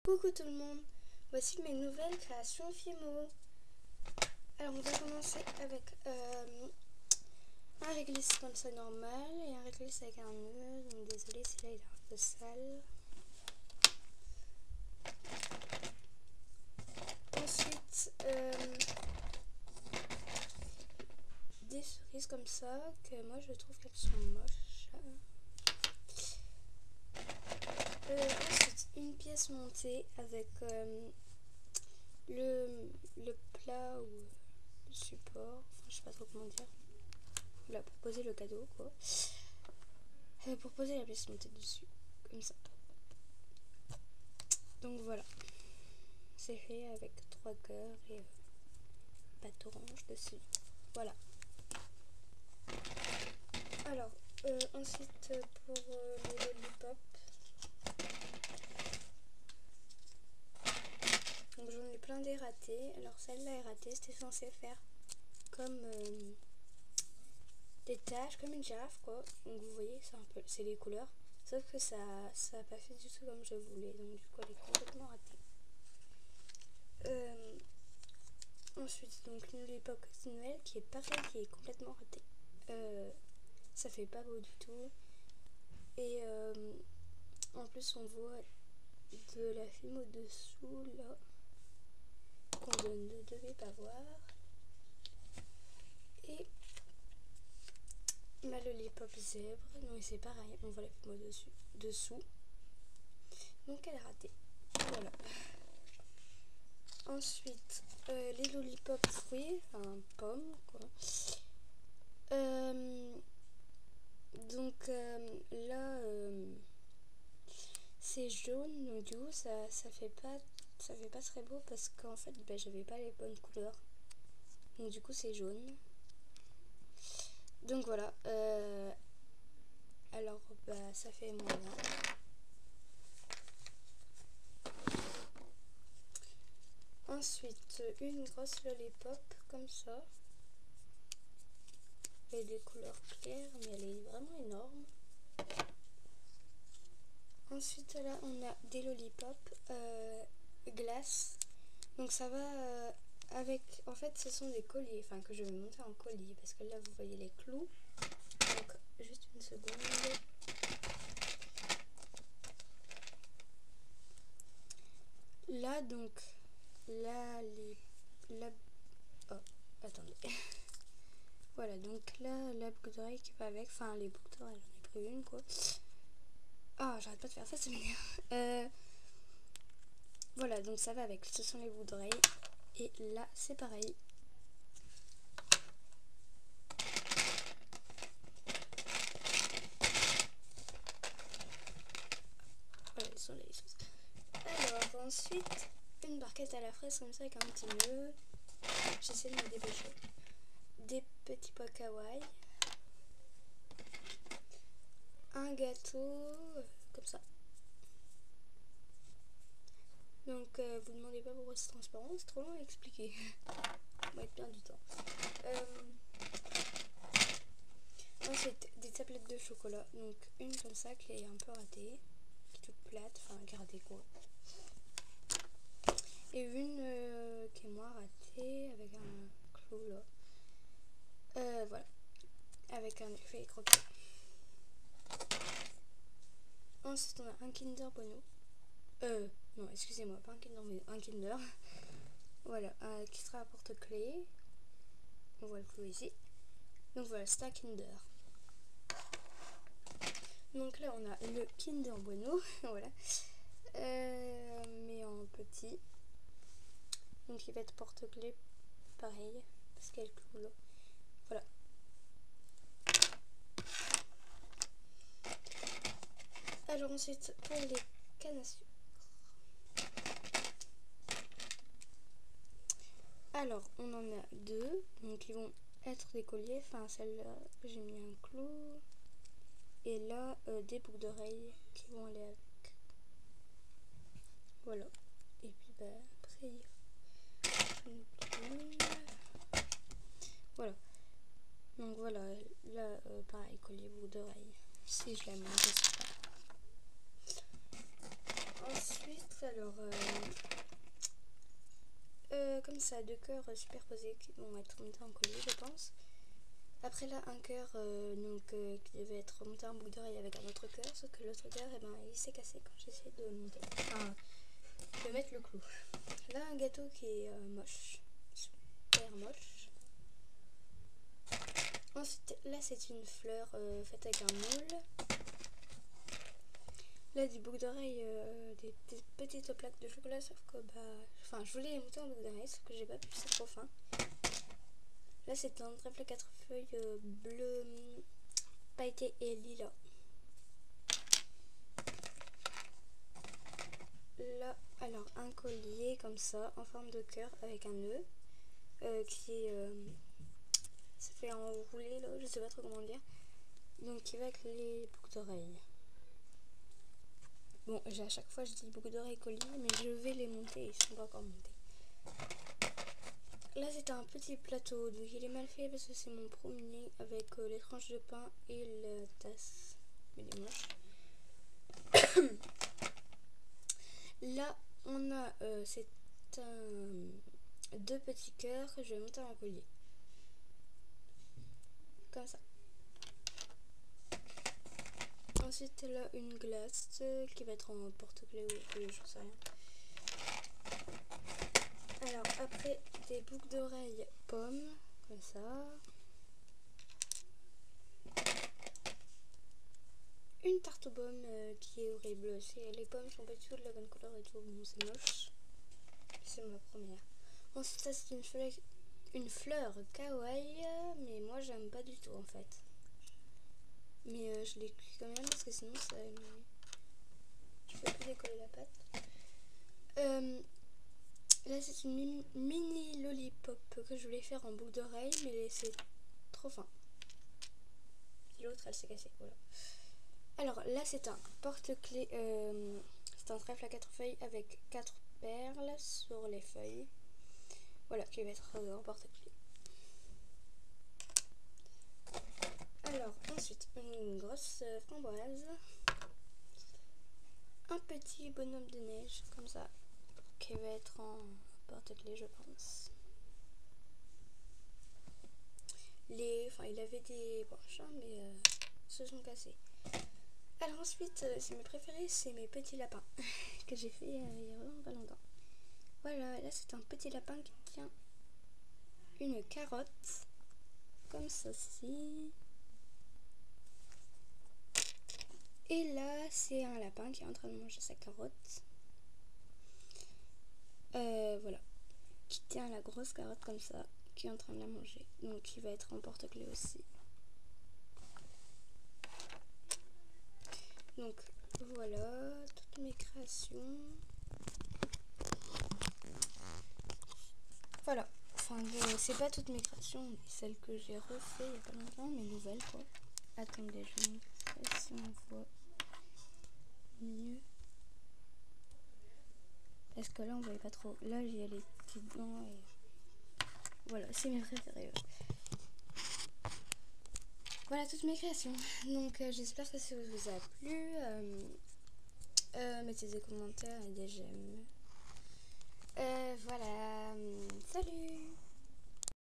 Coucou tout le monde, voici mes nouvelles créations Fimo. Alors on va commencer avec un réglisse comme ça normal et un réglisse avec un nœud. Donc désolé si là il est un peu sale. Ensuite des cerises comme ça que moi je trouve qu'elles sont moches. Ensuite une pièce montée avec le plat ou le support, enfin, je sais pas trop comment dire, là pour poser le cadeau quoi, pour poser la pièce montée dessus comme ça. Donc voilà, c'est fait avec 3 cœurs et pâte orange dessus. Voilà. Alors ensuite pour les lollipops, donc j'en ai plein des ratés. Alors celle-là est ratée, c'était censé faire comme des taches, comme une girafe quoi. Donc vous voyez, c'est un peu, c'est les couleurs. Sauf que ça a pas fait du tout comme je voulais. Donc du coup elle est complètement ratée. Ensuite donc une lollipop Noël qui est pareil, qui est complètement ratée. Ça fait pas beau du tout. Et en plus on voit de la film au dessous là qu'on ne devait pas voir. Et ma lollipop zèbre, donc c'est pareil, on voit la film au dessous. Donc elle est ratée. Voilà. Ensuite les lollipops fruits, enfin pommes quoi. Donc là c'est jaune, donc du coup ça fait pas très beau parce qu'en fait j'avais pas les bonnes couleurs. Donc du coup c'est jaune. Donc voilà. Alors ça fait moyen. Ensuite une grosse lollipop comme ça. Elle a des couleurs claires mais elle est vraiment énorme. Ensuite là on a des lollipops glace. Donc ça va avec, en fait ce sont des colliers, enfin que je vais monter en collier parce que là vous voyez les clous. Donc juste une seconde. Là donc là oh attendez. Voilà, donc là la boucle d'oreille qui va avec, enfin les boucles d'oreille, j'en ai pris une quoi. Ah j'arrête pas de faire ça, c'est m'énerve. Voilà, donc ça va avec, ce sont les boucles d'oreille. Et là c'est pareil. Voilà, ils sont là les choses. Alors ensuite une barquette à la fraise comme ça avec un petit nœud. J'essaie de me dépêcher. Des petits pots kawaii. Un gâteau comme ça. Donc vous demandez pas pourquoi c'est transparent, c'est trop long à expliquer. On va être bien du temps. Ensuite des tablettes de chocolat. Donc une comme ça qui est un peu ratée, qui est toute plate, enfin qui est ratée quoi. Et une qui est moins ratée avec un clou là. Voilà. Avec un effet croquet. Ensuite on a un Kinder Bueno. Non excusez-moi, pas un Kinder mais un Kinder. Voilà, qui sera à porte-clés. On voit le clou ici. Donc voilà, c'est un Kinder. Donc là on a le Kinder Bueno. Voilà. Mais en petit. Donc il va être porte-clés pareil. Parce qu'il y a le clou là. Voilà. Alors ensuite pour les cannes à sucre. Alors on en a deux. Donc ils vont être des colliers. Enfin celle-là j'ai mis un clou. Et là des boucles d'oreilles qui vont aller avec. Voilà. Et puis après voilà. Donc voilà, là pareil, collier boucle d'oreille. Si je la monte, je sais pas. Ensuite, alors, comme ça, 2 cœurs superposés qui vont être montés en collier, je pense. Après là, un cœur qui devait être monté en boucle d'oreille avec un autre cœur, sauf que l'autre cœur, il s'est cassé quand j'essaie de le monter. Enfin, de mettre le clou. Là, un gâteau qui est moche, super moche. Ensuite, là, c'est une fleur faite avec un moule. Là, des boucles d'oreilles, des petites plaques de chocolat, sauf que enfin, je voulais les monter en boucle d'oreilles, sauf que j'ai pas pu, c'est trop fin. Là, c'est un trèfle à 4 feuilles bleu, pailleté et lilas. Là, alors, un collier comme ça, en forme de cœur, avec un nœud, qui se fait enrouler, là, je sais pas trop comment dire. Donc, qui va avec les boucles d'oreilles. Bon, à chaque fois, je dis boucles d'oreilles collier, mais je vais les monter, ils sont pas encore montés. Là, c'est un petit plateau, donc il est mal fait parce que c'est mon premier avec les tranches de pain et la tasse. Il est moche. Là, on a deux petits cœurs que je vais monter en collier. Comme ça. Ensuite, là, une glace qui va être en porte-clés ou je sais rien. Alors, après, des boucles d'oreilles pommes, comme ça. Une tarte aux pommes qui est horrible. Les pommes sont pas du tout de la bonne couleur et tout. Bon, c'est moche. C'est ma première. Ensuite, ça, c'est une fleur kawaii, mais moi, j'aime pas du tout en fait. Mais je l'ai cuit quand même parce que sinon, ça. Je peux plus décoller la pâte. Là, c'est une mini lollipop que je voulais faire en boucle d'oreille, mais c'est trop fin. L'autre, elle s'est cassée. Voilà. Alors là, c'est un porte-clés. C'est un trèfle à 4 feuilles avec 4 perles sur les feuilles. Voilà, qui va être en porte-clés. Alors, ensuite, une grosse framboise. Un petit bonhomme de neige, comme ça, qui va être en porte-clés, je pense. Il avait des branches, hein, mais se sont cassés. Alors ensuite, c'est mes préférés, c'est mes petits lapins que j'ai fait il y a vraiment pas longtemps. Voilà, là c'est un petit lapin qui tient une carotte, comme ceci. Et là, c'est un lapin qui est en train de manger sa carotte. Voilà, qui tient la grosse carotte comme ça, qui est en train de la manger. Donc il va être en porte-clés aussi. Donc voilà, toutes mes créations. Voilà, enfin c'est pas toutes mes créations, mais celles que j'ai refait il y a pas longtemps, mes nouvelles quoi. Attendez, je vais montrer si on voit mieux. Parce que là on voyait pas trop. Là il y a les petits blancs et voilà, c'est mes préférés. Voilà toutes mes créations. Donc j'espère que ça vous a plu. Mettez des commentaires et des j'aime. Voilà. Salut!